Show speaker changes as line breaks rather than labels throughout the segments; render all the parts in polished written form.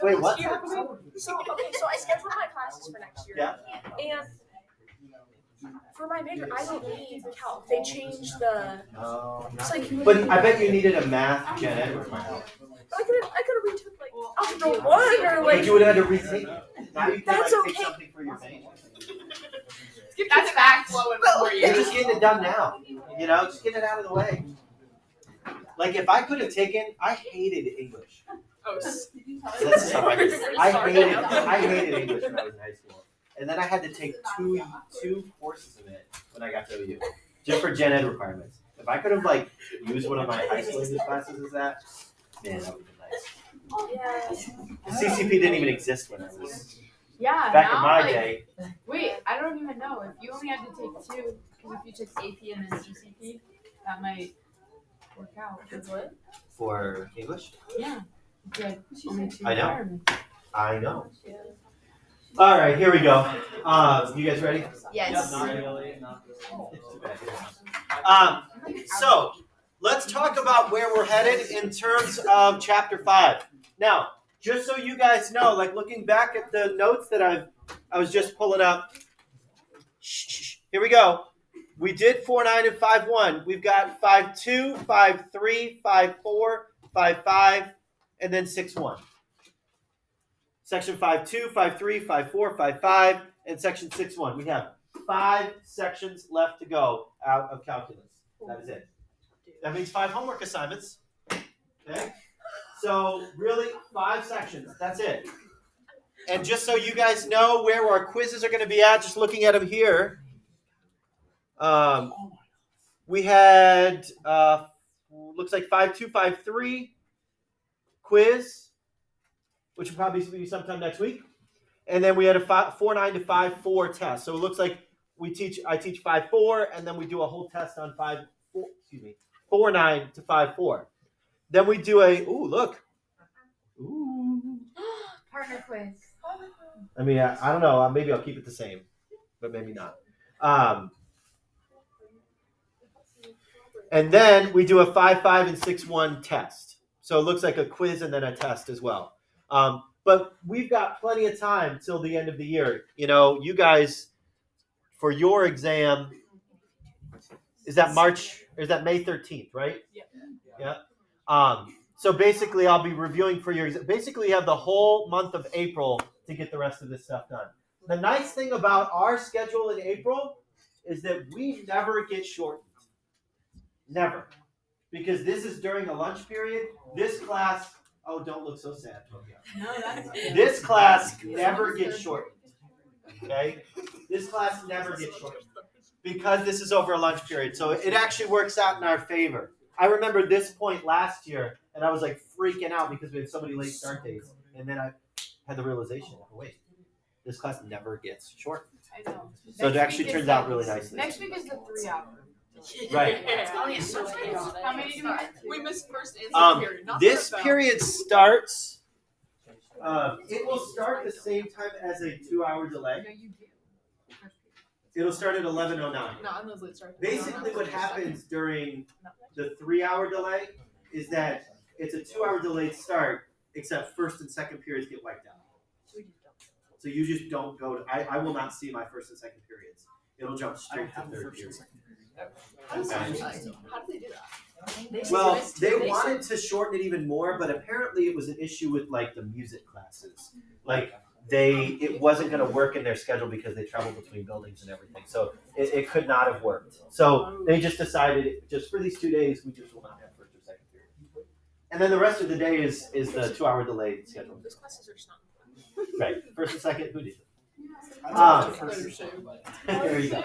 Wait, what?
So I scheduled my classes for next year.
Yeah.
And for my major, I don't need calc. They changed the.
But I bet you needed a math gen ed requirement.
I could have retook like algebra 1 or like.
But you would have had to retake it. Now you can
That's
take
okay.
something for your major.
That's facts.
You're just getting it done now. You know, just getting it out of the way. Like if I could have taken, I hated English.
Oh,
That's just not my business. I hated English when I was in high school, and then I had to take two courses of it when I got to OU, just for gen ed requirements. If I could have like used one of my high school English classes as that, man, that would be nice.
Yeah.
CCP didn't even exist when I was
Yeah.
back
now,
in my
like,
day.
Wait, I don't even know if you only had to take 2. Because if you took AP and then CCP, that might work out.
What?
For English?
Yeah. Good. Only 2
I know.
requirements.
I know. All right, here we go. You guys ready?
Yes.
So let's talk about where we're headed in terms of chapter 5. Now, just so you guys know, like looking back at the notes that I was just pulling up. Here we go. We did 4-9 and 5-1. We've got 5-2, 5-3, 5-4, 5-5, and then 6-1. Section 5-2, 5-3, 5-4, 5-5, and section 6-1. We have 5 sections left to go out of calculus. That is it. That means 5 homework assignments. Okay? So really 5 sections. That's it. And just so you guys know where our quizzes are going to be at, just looking at them here. We had looks like 5-2, 5-3 quiz, which will probably be sometime next week. And then we had a 4-9 to 5-4 test. So it looks like I teach 5-4, and then we do a whole test on 4-9 to 5-4. Then we do
Partner quiz.
I mean, I don't know. Maybe I'll keep it the same, but maybe not. And then we do a 5-5 and 6-1 test. So it looks like a quiz and then a test as well. But we've got plenty of time till the end of the year. You know, you guys, for your exam, is that May 13th, right? Yeah. So basically, I'll be reviewing for your exam. Basically, you have the whole month of April to get the rest of this stuff done. The nice thing about our schedule in April is that we never get shortened. Never. Because this is during a lunch period. This class, don't look so sad.
No, that's good.
This class never gets shortened. Okay? This class never gets shortened. Because this is over a lunch period. So it actually works out in our favor. I remember this point last year, and I was like freaking out because we had so many late start dates. And then I had the realization, wait, this class never gets shortened.
I know.
So it actually turns out really nicely.
Next week is the 3 hour.
Right.
How many do we have?
We missed first and second period.
This period starts. It will start the same time as a 2-hour delay.
No, you do.
It'll start at 11:09.
No, I'm those late start.
Basically, what happens during the 3-hour delay is that it's a 2-hour delayed start, except first and second periods get wiped out. So you just don't go to. I will not see my first and second periods. It'll jump straight to third period.
How do they do that?
Well, they wanted to shorten it even more, but apparently it was an issue with like the music classes. Like it wasn't going to work in their schedule because they travel between buildings and everything. So it could not have worked. So they just decided just for these 2 days, we just will not have first or second period. And then the rest of the day is the 2-hour delayed schedule.
Those classes are not.
Right, first and second, who did it?
There
you go.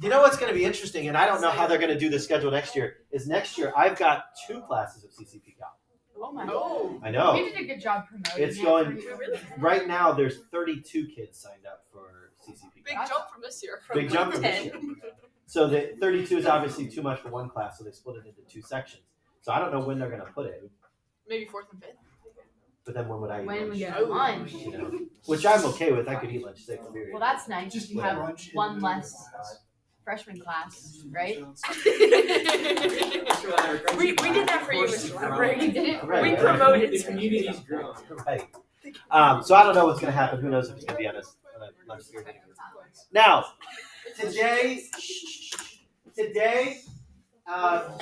You know what's going to be interesting, and I don't know how they're going to do the schedule next year, is next year I've got 2 classes of CCP Cal.
Oh my
God.
I know.
You did a good job promoting.
It's going, right now there's 32 kids signed up for CCP
Big
Cal.
jump from this year.
Big jump from this year. So the 32 is obviously too much for one class, so they split it into 2 sections. So I don't know when they're going to put it.
Maybe 4th and 5th.
But then when would I eat
When
lunch?
we get lunch.
You know, which I'm okay with. I could eat lunch 6th period.
Well, that's nice. You have one less freshman class, right?
we did that for you, Mr. Lembrick.
We did it.
Right.
We promoted
The community's grown.
Right. So I don't know what's going to happen. Who knows if it's going to be on a lunch period. Now, today,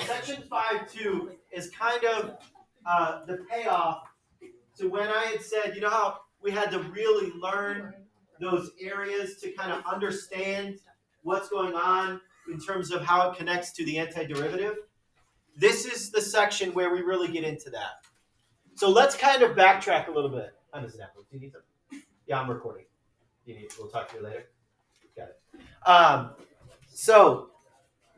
section 5.2 is kind of the payoff to when I had said, you know how we had to really learn those areas to kind of understand what's going on in terms of how it connects to the antiderivative. This is the section where we really get into that. So let's kind of backtrack a little bit. Hi, Mrs. Apple. Do you need something? Yeah, I'm recording. We'll talk to you later. Got it. So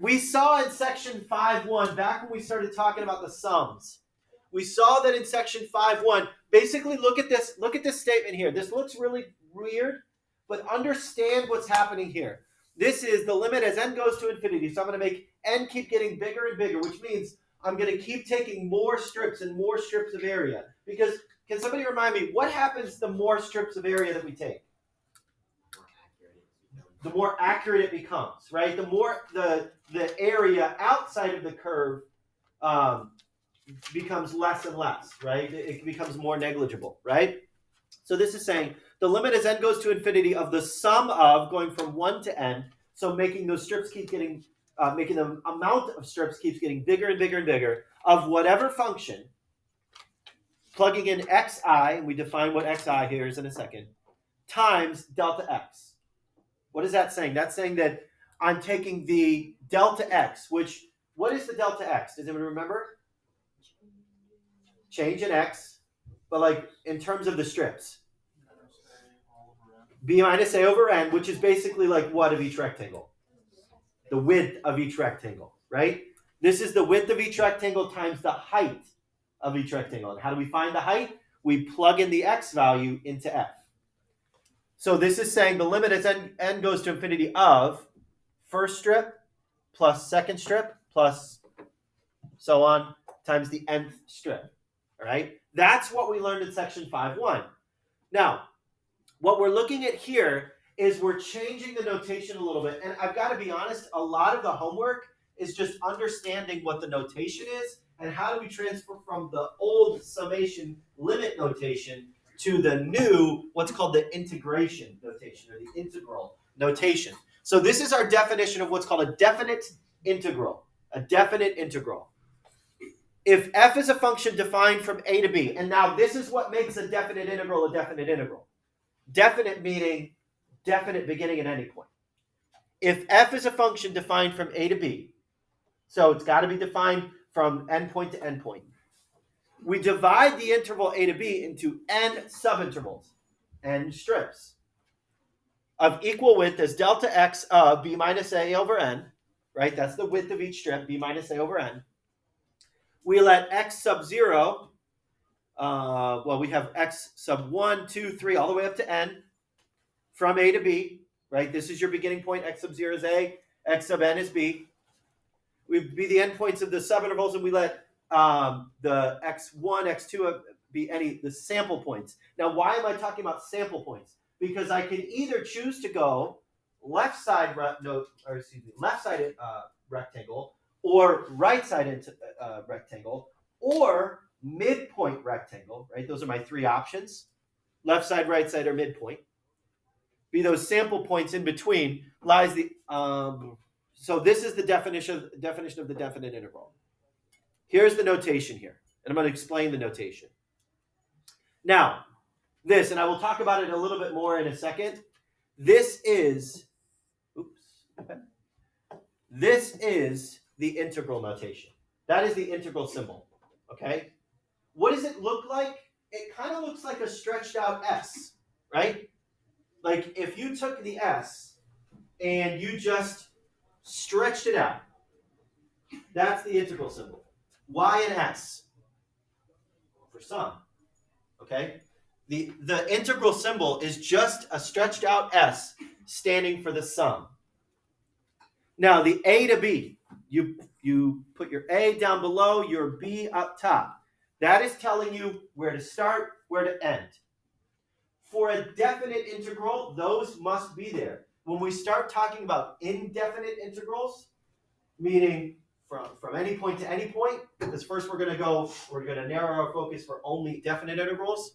we saw in section 5.1, back when we started talking about the sums, we saw that in section 5.1, basically look at this statement here. This looks really weird, but understand what's happening here. This is the limit as n goes to infinity. So I'm going to make n keep getting bigger and bigger, which means I'm going to keep taking more strips and more strips of area. Because, can somebody remind me, what happens the more strips of area that we take? The more accurate it becomes, right? The more the area outside of the curve becomes less and less, right? It becomes more negligible, right? So this is saying the limit as n goes to infinity of the sum of going from 1 to n, so making those strips keep getting, making the amount of strips keeps getting bigger and bigger and bigger of whatever function, plugging in xi, and we define what xi here is in a second, times delta x. What is that saying? That's saying that I'm taking the delta x, which, what is the delta x? Does anyone remember? Change in x, but like in terms of the strips. B minus a over n, which is basically like what of each rectangle? The width of each rectangle, right? This is the width of each rectangle times the height of each rectangle. And how do we find the height? We plug in the x value into f. So this is saying the limit as n goes to infinity of first strip plus second strip plus so on times the nth strip. All right? That's what we learned in section 5.1. Now, what we're looking at here is we're changing the notation a little bit. And I've got to be honest, a lot of the homework is just understanding what the notation is and how do we transfer from the old summation limit notation to the new, what's called the integration notation or the integral notation. So this is our definition of what's called a definite integral. A definite integral. If f is a function defined from a to b, and now this is what makes a definite integral a definite integral. Definite meaning definite beginning and ending point. If f is a function defined from a to b, so it's got to be defined from endpoint to endpoint. We divide the interval a to b into n subintervals, n strips, of equal width as delta x of b minus a over n, right? That's the width of each strip, b minus a over n. We let x sub 0, we have x sub 1, 2, 3, all the way up to n from a to b, right? This is your beginning point. X sub 0 is a, x sub n is b. We be the endpoints of the subintervals, and we let the x1, x2 be the sample points. Now, why am I talking about sample points? Because I can either choose to go left side rectangle, or right side rectangle, or midpoint rectangle, right? Those are my three options. Left side, right side, or midpoint. Be those sample points in between lies the so this is the definition of the definite integral. Here's the notation here, and I'm going to explain the notation. Now, this, and I will talk about it a little bit more in a second. This is the integral notation. That is the integral symbol. Okay? What does it look like? It kind of looks like a stretched out S, right? Like if you took the S and you just stretched it out, that's the integral symbol. Y and S for sum. Okay? The integral symbol is just a stretched out S standing for the sum. Now the A to B, you put your A down below, your B up top. That is telling you where to start, where to end. For a definite integral, those must be there. when we start talking about indefinite integrals, meaning from any point to any point, because first we're going to narrow our focus for only definite integrals.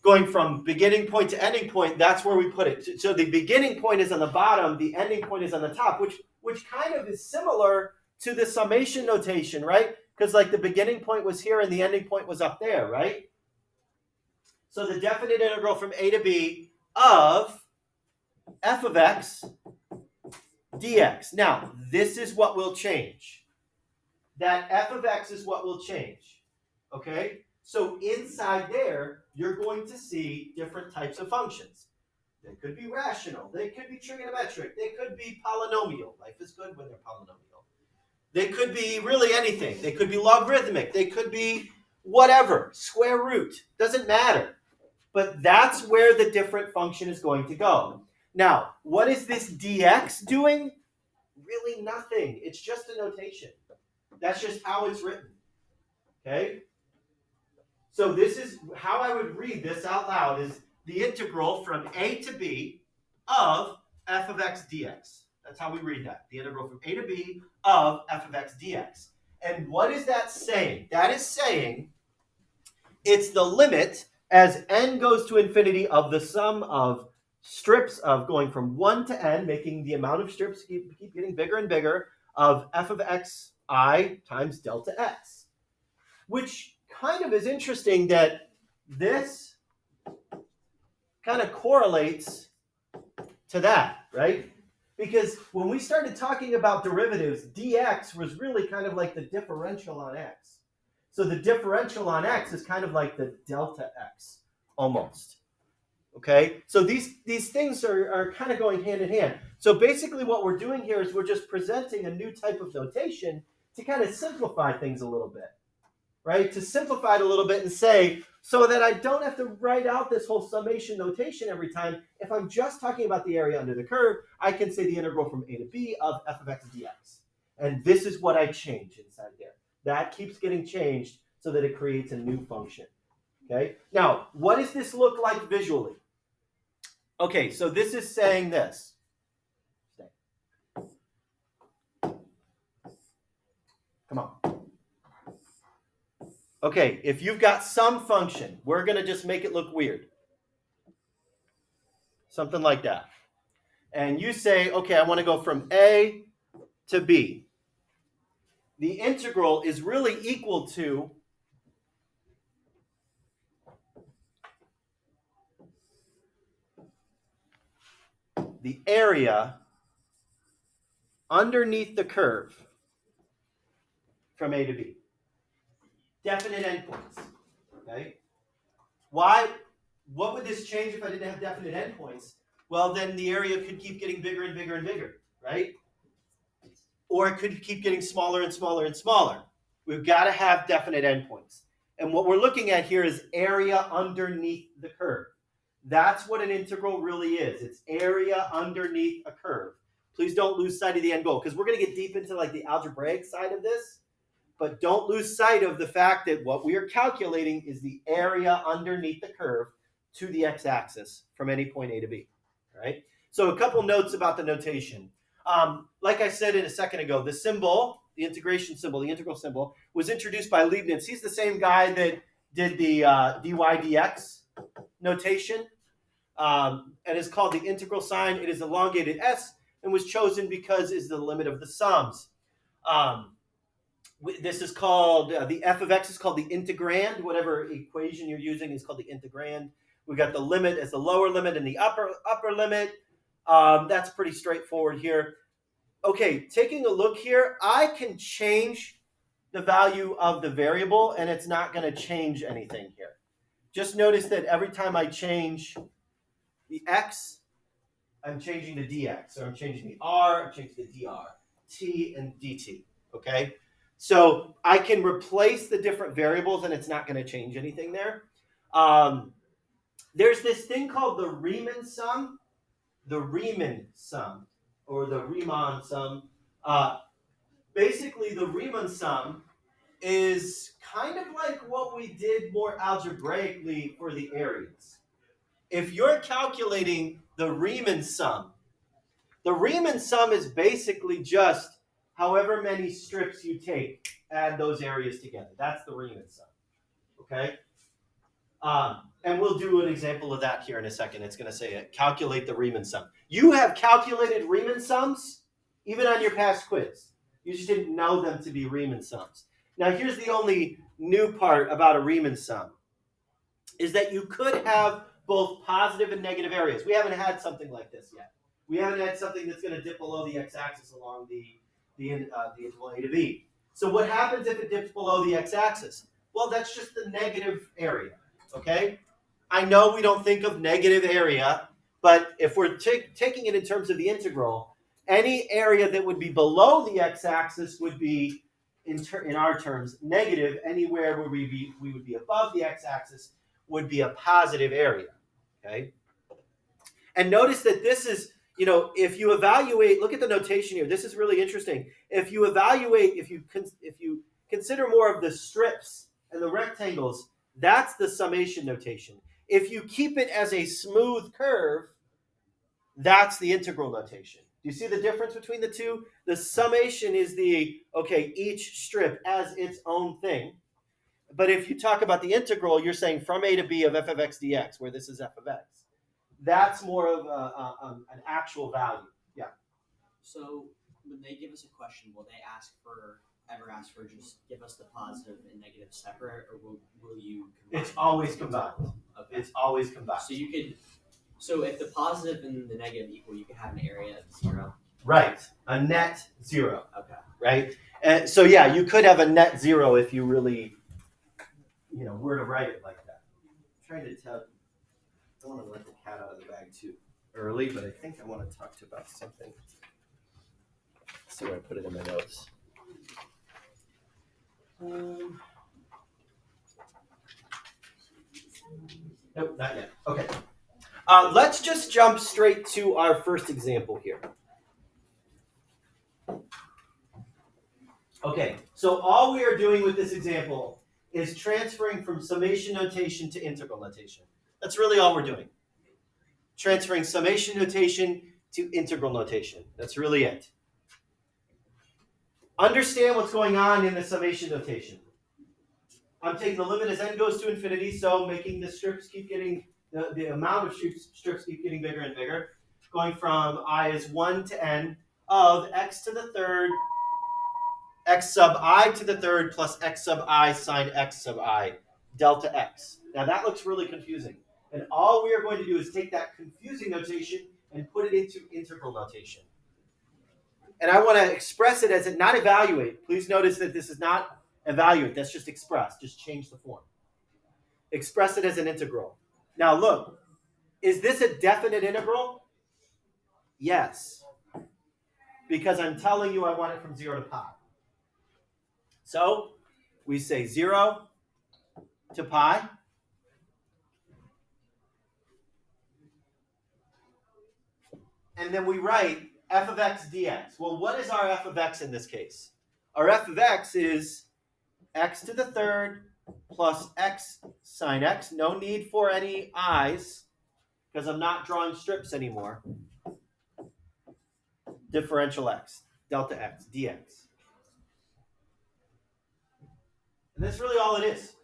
Going from beginning point to ending point, that's where we put it. So the beginning point is on the bottom, the ending point is on the top, which kind of is similar to the summation notation, right? Because like the beginning point was here and the ending point was up there, right? So the definite integral from a to b of f of x dx. Now, this is what will change. That f of x is what will change, okay? So inside there, you're going to see different types of functions. They could be rational. They could be trigonometric. They could be polynomial. Life is good when they're polynomial. They could be really anything. They could be logarithmic. They could be whatever, square root. Doesn't matter. But that's where the different function is going to go. Now, what is this dx doing? Really nothing. It's just a notation. That's just how it's written. Okay? So this is how I would read this out loud is the integral from a to b of f of x dx. That's how we read that. The integral from a to b of f of x dx. And what is that saying? That is saying it's the limit as n goes to infinity of the sum of strips of going from 1 to n, making the amount of strips keep getting bigger and bigger, of f of x I times delta x. Which kind of is interesting that this kind of correlates to that, right? Because when we started talking about derivatives, dx was really kind of like the differential on x. So the differential on x is kind of like the delta x, almost. Okay? So these things are kind of going hand in hand. So basically what we're doing here is we're just presenting a new type of notation to kind of simplify things a little bit. Right? To simplify it a little bit and say, so that I don't have to write out this whole summation notation every time. If I'm just talking about the area under the curve, I can say the integral from a to b of f of x dx. And this is what I change inside there. That keeps getting changed so that it creates a new function. Okay? Now, what does this look like visually? Okay, so this is saying this. Come on. Okay, if you've got some function, we're going to just make it look weird. Something like that. And you say, okay, I want to go from A to B. The integral is really equal to the area underneath the curve from A to B. Definite endpoints. Okay? Why? What would this change if I didn't have definite endpoints? Well, then the area could keep getting bigger and bigger and bigger, right? Or it could keep getting smaller and smaller and smaller. We've got to have definite endpoints. And what we're looking at here is area underneath the curve. That's what an integral really is. It's area underneath a curve. Please don't lose sight of the end goal, because we're going to get deep into like the algebraic side of this. But don't lose sight of the fact that what we are calculating is the area underneath the curve to the x-axis from any point A to B. All right? So a couple notes about the notation. Like I said a second ago, the symbol, the integration symbol, the integral symbol, was introduced by Leibniz. He's the same guy that did the dy dx notation, and is called the integral sign. It is elongated s and was chosen because it's the limit of the sums. This is called, the f of x is called the integrand. Whatever equation you're using is called the integrand. We've got the limit as the lower limit and the upper limit. That's pretty straightforward here. Okay, taking a look here, I can change the value of the variable and it's not going to change anything here. Just notice that every time I change the x, I'm changing the dx. So I'm changing the r, I'm changing the dr, t, and dt. Okay? So I can replace the different variables and it's not going to change anything there. There's this thing called the Riemann sum. The Riemann sum, or the Riemann sum. Basically, the Riemann sum is kind of like what we did more algebraically for the areas. If you're calculating the Riemann sum The Riemann sum is basically just however many strips you take, add those areas together. That's the Riemann sum. Okay? And we'll do an example of that here in a second. It's going to say calculate the Riemann sum. You have calculated Riemann sums even on your past quiz. You just didn't know them to be Riemann sums. Now, here's the only new part about a Riemann sum, is that you could have both positive and negative areas. We haven't had something like this yet. We haven't had something that's going to dip below the x-axis along the interval A to B. So what happens if it dips below the x-axis? Well, that's just the negative area, okay? I know we don't think of negative area, but if we're taking it in terms of the integral, any area that would be below the x-axis would be, in our terms, negative. Anywhere where we would be above the x-axis would be a positive area, okay? And notice that this is, if you evaluate, look at the notation here. This is really interesting. If you evaluate, if you consider more of the strips and the rectangles, that's the summation notation. If you keep it as a smooth curve, that's the integral notation. Do you see the difference between the two? The summation is each strip as its own thing. But if you talk about the integral, you're saying from a to b of f of x dx, where this is f of x. That's more of an actual value. Yeah.
So when they give us a question, will they ever ask for just give us the positive and negative separate, or will you combine?
It's always combined.
Okay.
It's always combined.
So if the positive and the negative equal, you could have an area of 0.
Right. A net 0.
Okay.
Right. And so yeah, you could have a net 0 if you really, were to write it like that. I'm trying to tell. I don't want to let the cat out of the bag too early, but I think I want to talk to you about something. So I put it in my notes. Nope, not yet. Okay. Let's just jump straight to our first example here. Okay, so all we are doing with this example is transferring from summation notation to integral notation. That's really all we're doing. Transferring summation notation to integral notation. That's really it. Understand what's going on in the summation notation. I'm taking the limit as n goes to infinity, so making the strips keep getting, the amount of strips keep getting bigger and bigger. Going from I is 1 to n of x to the third, x sub I to the third plus x sub I sine x sub I, delta x. Now that looks really confusing. And all we are going to do is take that confusing notation and put it into integral notation. And I want to express it as not evaluate. Please notice that this is not evaluate. That's just express. Just change the form. Express it as an integral. Now look, is this a definite integral? Yes. Because I'm telling you I want it from 0 to pi. So we say 0 to pi. And then we write f of x dx. Well, what is our f of x in this case? Our f of x is x to the third plus x sine x. No need for any i's because I'm not drawing strips anymore. Differential x, delta x, dx. And that's really all it is.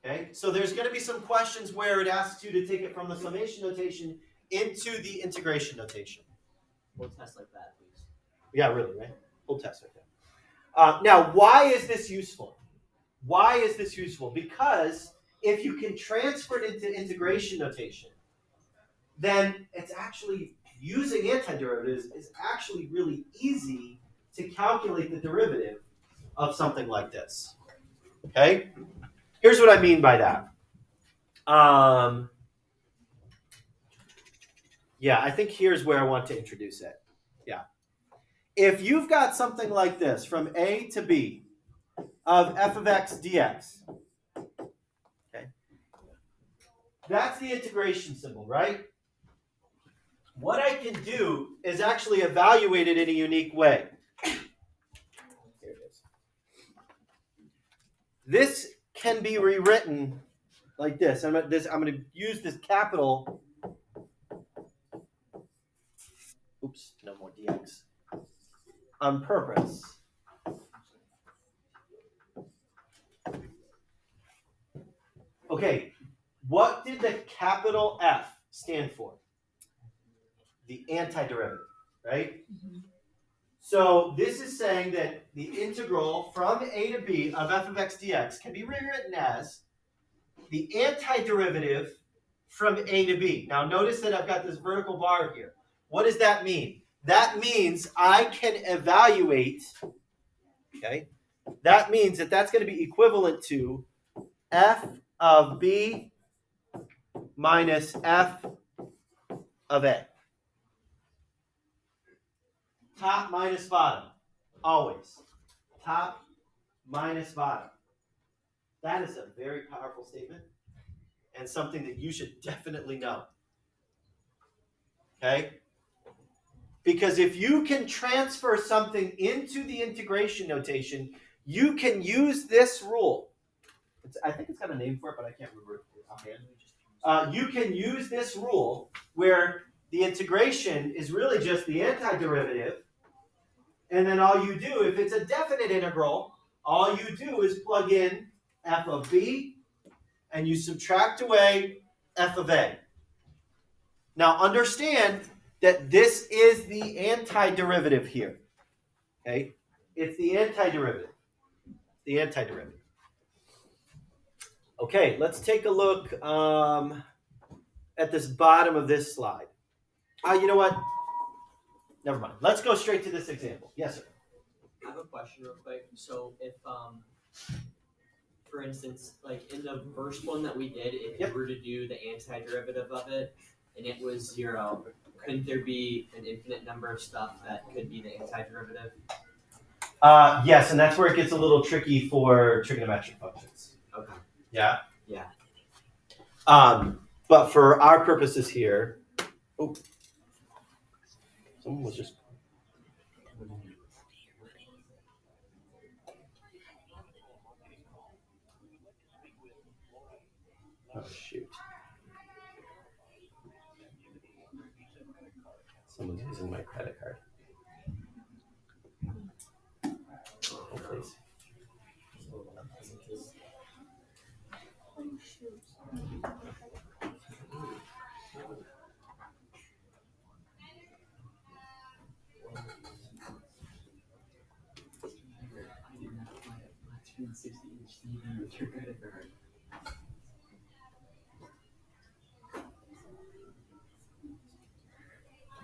Okay, so there's going to be some questions where it asks you to take it from the summation notation into the integration notation.
We'll test like that, please.
Yeah, really, right? We'll test like that. Now, why is this useful? Why is this useful? Because if you can transfer it into integration notation, then it's actually, using antiderivatives is actually really easy to calculate the derivative of something like this. Okay? Here's what I mean by that. I think here's where I want to introduce it. Yeah. If you've got something like this, from a to b, of f of x dx, okay, that's the integration symbol, right? What I can do is actually evaluate it in a unique way. Here it is. This can be rewritten like this. I'm going to use this capital. Oops, no more dx. On purpose. Okay, what did the capital F stand for? The antiderivative, right? So this is saying that the integral from a to b of f of x dx can be rewritten as the antiderivative from a to b. Now notice that I've got this vertical bar here. What does that mean? That means I can evaluate, okay? That means that that's going to be equivalent to f of b minus f of a. Top minus bottom, always. Top minus bottom. That is a very powerful statement and something that you should definitely know. Okay? Because if you can transfer something into the integration notation, you can use this rule. I think it's got a name for it, but I can't remember it offhand. You can use this rule where the integration is really just the antiderivative, and then all you do, if it's a definite integral, all you do is plug in f of b, and you subtract away f of a. Now understand that this is the antiderivative here. Okay? It's the antiderivative. The antiderivative. Okay, let's take a look at this bottom of this slide. You know what? Never mind. Let's go straight to this example. Yes, sir.
I have a question real quick. So if for instance, like in the first one that we did, if you were to do the antiderivative of it and it was 0, couldn't there be an infinite number of stuff that could be the antiderivative?
Yes, and that's where it gets a little tricky for trigonometric functions.
Okay.
Yeah?
Yeah.
But for our purposes here, someone was just... Oh, shoot. Someone's using my credit card. Oh, please.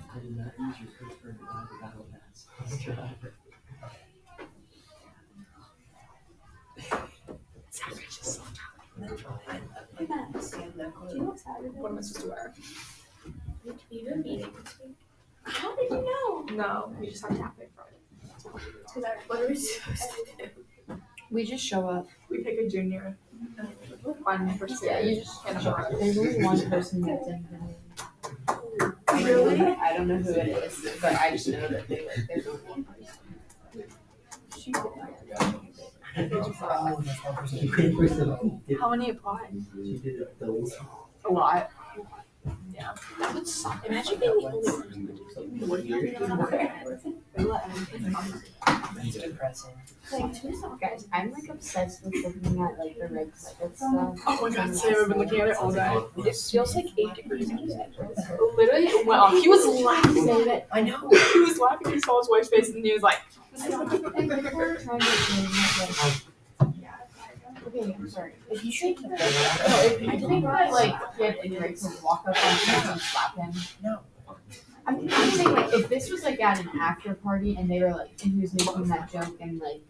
I did not use your code for the battle pass.
What am I supposed to wear?
You have a meeting this week.
How did you know? No, we just have tapping from it.
What are we supposed to do?
We just show up.
We pick a junior. One person.
Yeah, you just can't show up. There's only one person that's in the room.
Really?
I don't know who it is, but I just know that there's only one person.
How many applied? A lot. Yeah. That would suck. Imagine being the only person.
It's depressing. Guys, I'm like obsessed with looking at like the red carpet stuff.
Oh my god, Sam, I've been looking at it all day. It feels like 8 degrees outside. Literally, it went off. He was laughing.
I know.
He was laughing. He saw his wife's face and he was like,
Okay, I'm sorry. If you should keep if you didn't like get in right to walk up on him and slap him.
No.
I'm saying like if this was like at an after party and they were like and he was making that joke and like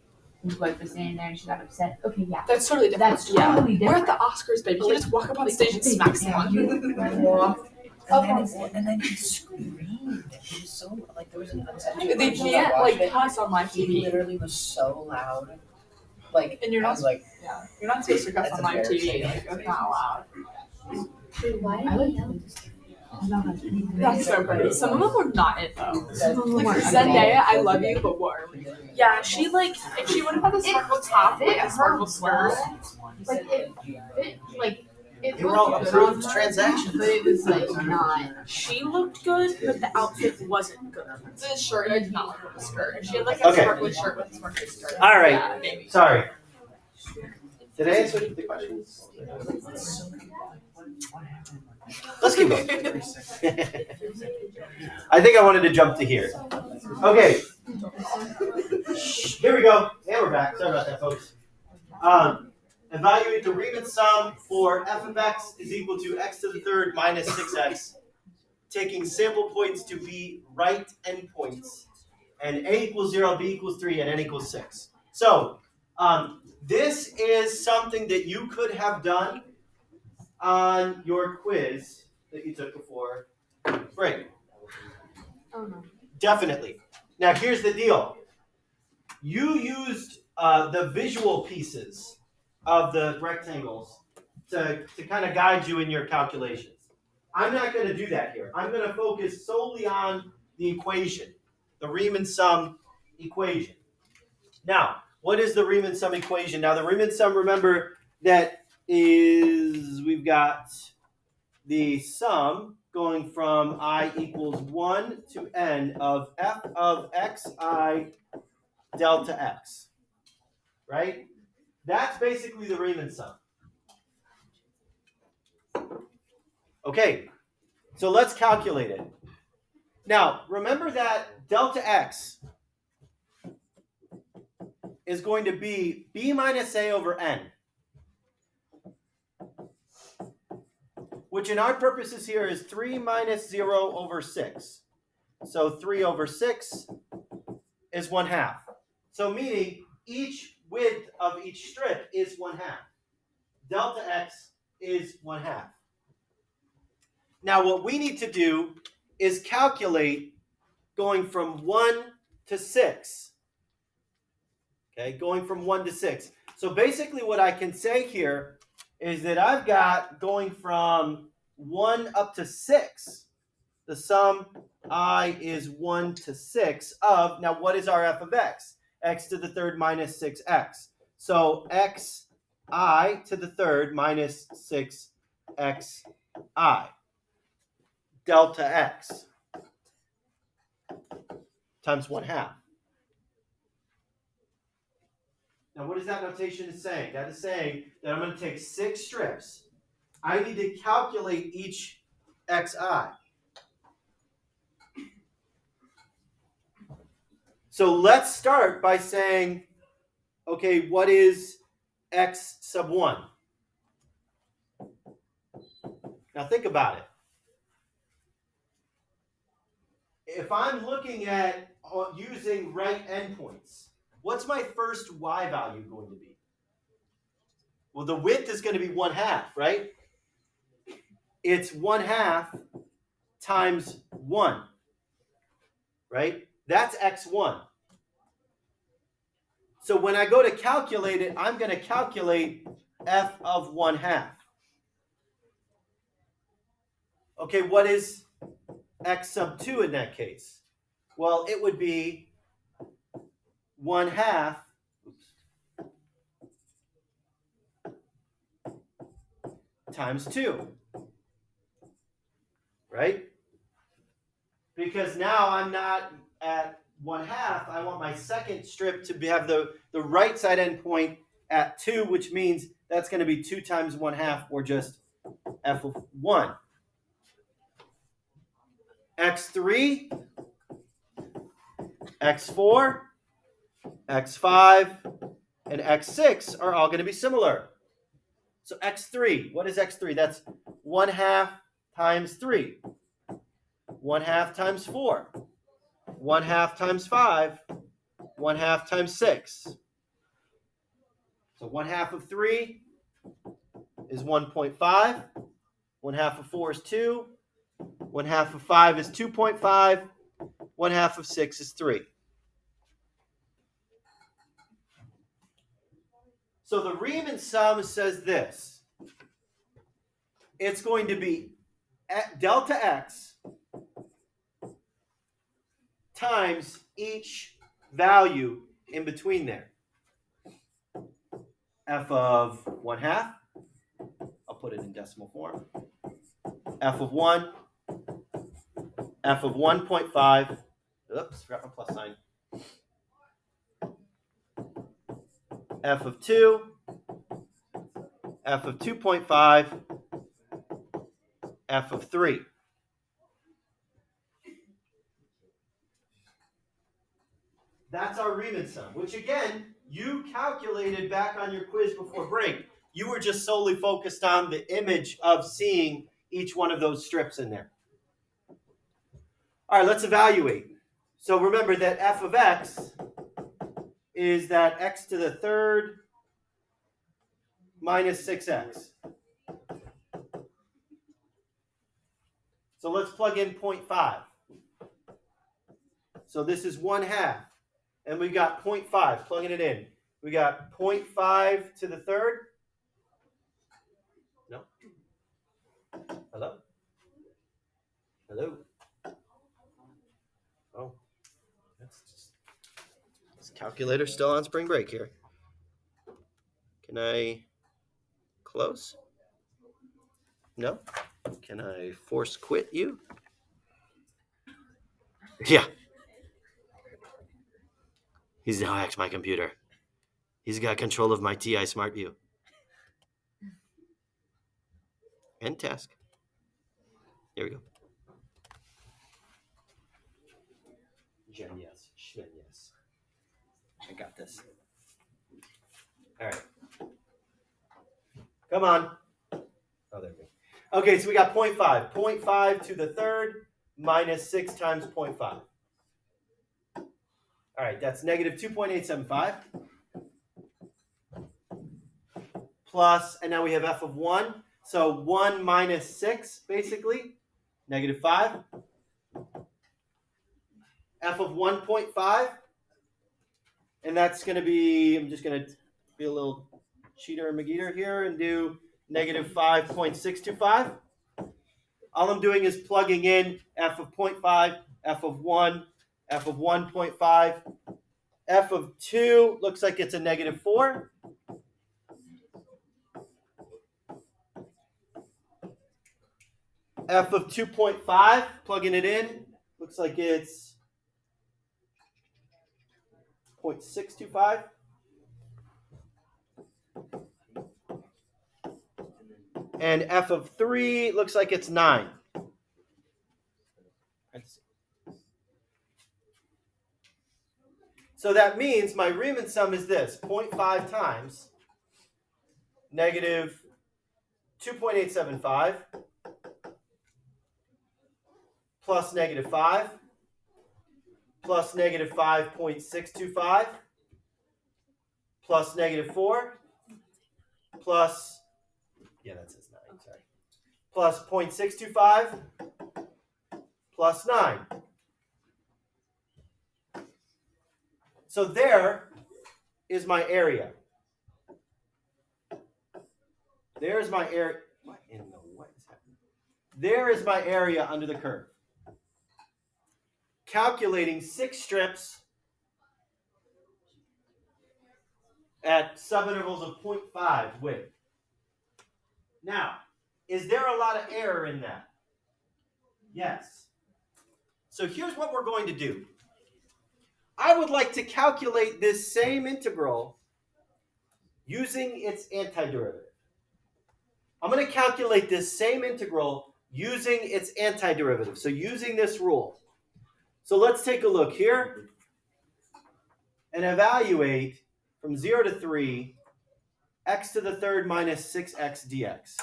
his wife was standing there and she got upset. Okay, yeah.
that's totally different.
That's totally
We're
different.
at the Oscars, baby. You just walk up on stage and smack someone.
Walk.
And then he screamed. He was so like there was an uncensored.
They
version
can't
I watched
like cuss on live
He
TV.
literally was so loud. Like
And you're
I
not
was like,
Yeah, you're not supposed to cuss
That's
on live TV.
embarrassing.
Like, that's not allowed.
why
I like
That's so funny. Some of them were not it though. Like
weren't.
Zendaya, I love you, but what are we? Yeah, she like if she would have had a sparkle top with a sparkle skirt.
like It
They were all
looked good
approved
on her,
transactions.
but it was like not.
She looked good, but the outfit wasn't good. The shirt, I did not like the skirt. She had like a
Okay.
sparkly shirt with a sparkly skirt.
All right.
Yeah, maybe.
Sorry. Did I answer the questions? Let's keep going. I think I wanted to jump to here. Okay. Here we go. And we're back. Sorry about that, folks. Evaluate the Riemann sum for f of x is equal to x to the third minus 6x, taking sample points to be right endpoints, and a equals 0, b equals 3, and n equals 6. So this is something that you could have done on your quiz that you took before break.
Oh no.
Definitely. Now here's the deal. You used the visual pieces of the rectangles to kind of guide you in your calculations. I'm not going to do that here. I'm going to focus solely on the equation, the Riemann sum equation. Now, what is the Riemann sum equation? Now, the Riemann sum, remember, that is, we've got the sum going from I equals 1 to n of f of xi delta x, right? That's basically the Riemann sum. Okay, so let's calculate it. Now, remember that delta x is going to be b minus a over n, which in our purposes here is 3 minus 0 over 6. So 3 over 6 is 1/2. So meaning each width of each strip is 1/2. Delta x is 1/2. Now what we need to do is calculate going from 1 to 6. Okay, going from 1 to 6. So basically what I can say here is that I've got going from 1 up to 6. The sum I is 1 to 6 of, now what is our f of x? X to the third minus 6x. So xi to the third minus 6xi. Delta x times 1/2. Now what is that notation saying? That is saying that I'm going to take 6 strips. I need to calculate each xi. So let's start by saying, okay, what is x sub 1? Now think about it. If I'm looking at using right endpoints, what's my first y value going to be? Well, the width is going to be 1/2, right? It's 1/2 times 1, right? That's x1. So when I go to calculate it, I'm going to calculate f of 1/2. Okay, what is x sub 2 in that case? Well, it would be 1/2 times 2, right? Because now I'm not at 1/2. I want my second strip to have the right side endpoint at 2, which means that's going to be 2 times 1/2, or just f of 1. x3, x4, x5, and x6 are all going to be similar. So x3, what is x3? That's 1/2 times 3. 1/2 times 4. 1/2 times 5. 1/2 times 6. So 1/2 of 3 is 1.5. 1/2 of 4 is 2. 1/2 of 5 is 2.5. 1/2 of 6 is 3. So the Riemann sum says this. It's going to be delta x times each value in between there. F of 1/2, I'll put it in decimal form. F of 1, F of 1.5, oops, forgot my plus sign. F of 2, F of 2.5, F of 3. That's our Riemann sum, which again, you calculated back on your quiz before break. You were just solely focused on the image of seeing each one of those strips in there. All right, let's evaluate. So remember that f of x is that x to the third minus 6x. So let's plug in 0.5. So this is 1/2. And we got 0.5, plugging it in. We got 0.5 to the third. No? Hello? Hello? Oh, that's just, this calculator's still on spring break here. Can I close? No? Can I force quit you? Yeah. He's now hacked my computer. He's got control of my TI Smart View. End task. Here we go. Jen, yes. Schmin, yes. I got this. All right. Come on. Oh, there we go. Okay, so we got 0.5. 0.5 to the third minus 6 times 0.5. All right, that's negative 2.875. Plus, and now we have f of 1. So 1 minus 6, basically, negative 5. F of 1.5. And that's going to be, I'm just going to be a little cheater and McGeeter here and do negative 5.625. All I'm doing is plugging in f of 0.5, f of 1, f of 1.5. F of 2 looks like it's a negative 4. F of 2.5, plugging it in, looks like it's 0.625. And f of 3 looks like it's 9. So that means my Riemann sum is this, 0.5 times negative 2.875 plus negative 5 plus negative 5.625 plus negative 4 plus, yeah, that says 9, sorry, plus 0.625 plus 9. So there is my area. There's my area. What in the what is happening? There is my area under the curve. Calculating 6 strips at subintervals of 0.5 width. Now, is there a lot of error in that? Yes. So here's what we're going to do. I would like to calculate this same integral using its antiderivative. I'm going to calculate this same integral using its antiderivative, so using this rule. So let's take a look here and evaluate from 0 to 3, x to the third minus 6x dx.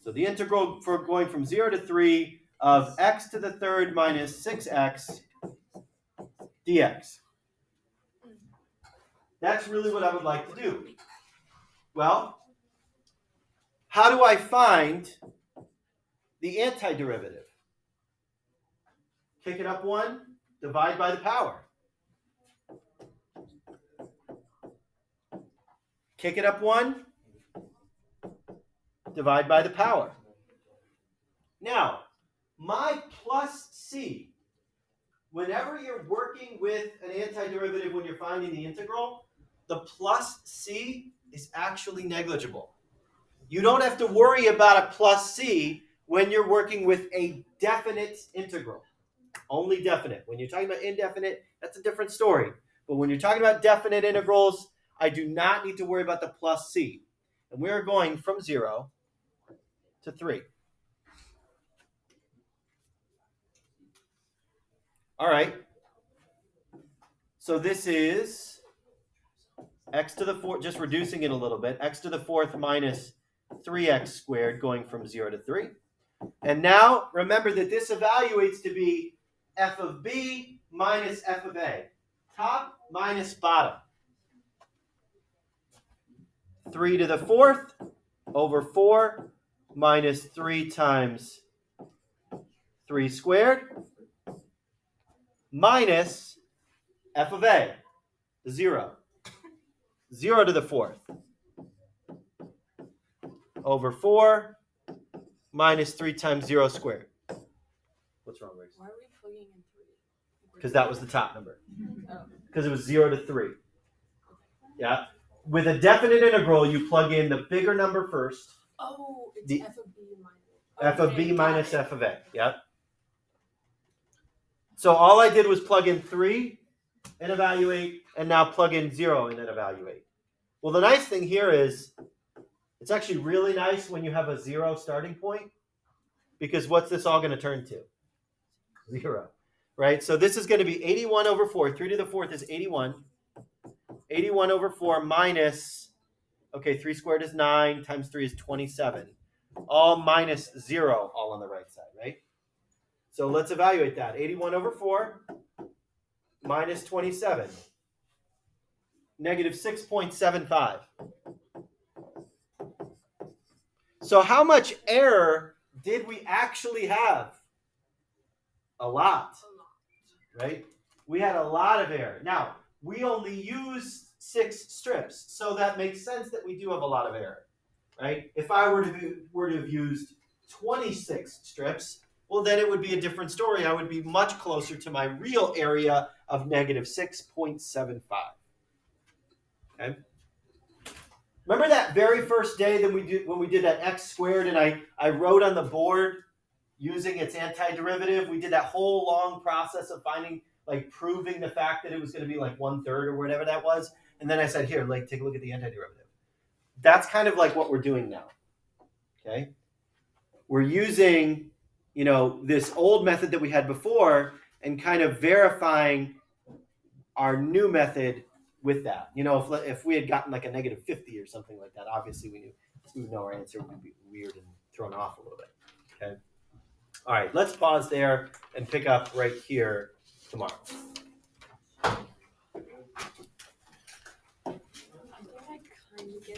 So the integral for going from 0 to 3 of x to the third minus 6x dx. That's really what I would like to do. Well, how do I find the antiderivative? Kick it up 1, divide by the power. Kick it up 1, divide by the power. Now, my plus c, whenever you're working with an antiderivative when you're finding the integral, the plus c is actually negligible. You don't have to worry about a plus c when you're working with a definite integral. Only definite. When you're talking about indefinite, that's a different story. But when you're talking about definite integrals, I do not need to worry about the plus c. And we're going from 0 to 3. All right. So this is x to the 4th, just reducing it a little bit, x to the 4th minus 3x squared going from 0 to 3. And now remember that this evaluates to be f of b minus f of a. Top minus bottom. 3 to the 4th over 4 minus 3 times 3 squared minus f of a, 0. 0 to the 4th over 4 minus 3 times 0 squared. What's wrong, Grace?
Why are we plugging in 3?
Because that was the top number.
Oh.
Because it was 0 to 3. Yeah. With a definite integral, you plug in the bigger number first.
Oh, it's
The-
f of b minus.
F of
Okay,
b
got
minus
it.
f of a. Yep. So all I did was plug in 3 and evaluate, and now plug in 0 and then evaluate. Well, the nice thing here is it's actually really nice when you have a 0 starting point, because what's this all going to turn to? 0. Right? So this is going to be 81 over 4. 3 to the 4th is 81. 81 over 4 minus, okay, 3 squared is 9, times 3 is 27. All minus 0, all on the right side, right? So let's evaluate that. 81 over 4 minus 27. Negative 6.75. So how much error did we actually have? A lot, right? We had a lot of error. Now, we only used 6 strips, so that makes sense that we do have a lot of error, right? If I were to have used 26 strips, well, then it would be a different story. I would be much closer to my real area of negative 6.75. Okay. Remember that very first day that when we did that x squared, and I wrote on the board using its antiderivative? We did that whole long process of proving the fact that it was going to be like 1/3 or whatever that was. And then I said, here, take a look at the antiderivative. That's kind of like what we're doing now. Okay. We're using, this old method that we had before and kind of verifying our new method with that. If we had gotten like a negative 50 or something like that, obviously we would know our answer would be weird and thrown off a little bit. Okay. All right, let's pause there and pick up right here tomorrow.
I think I kind of get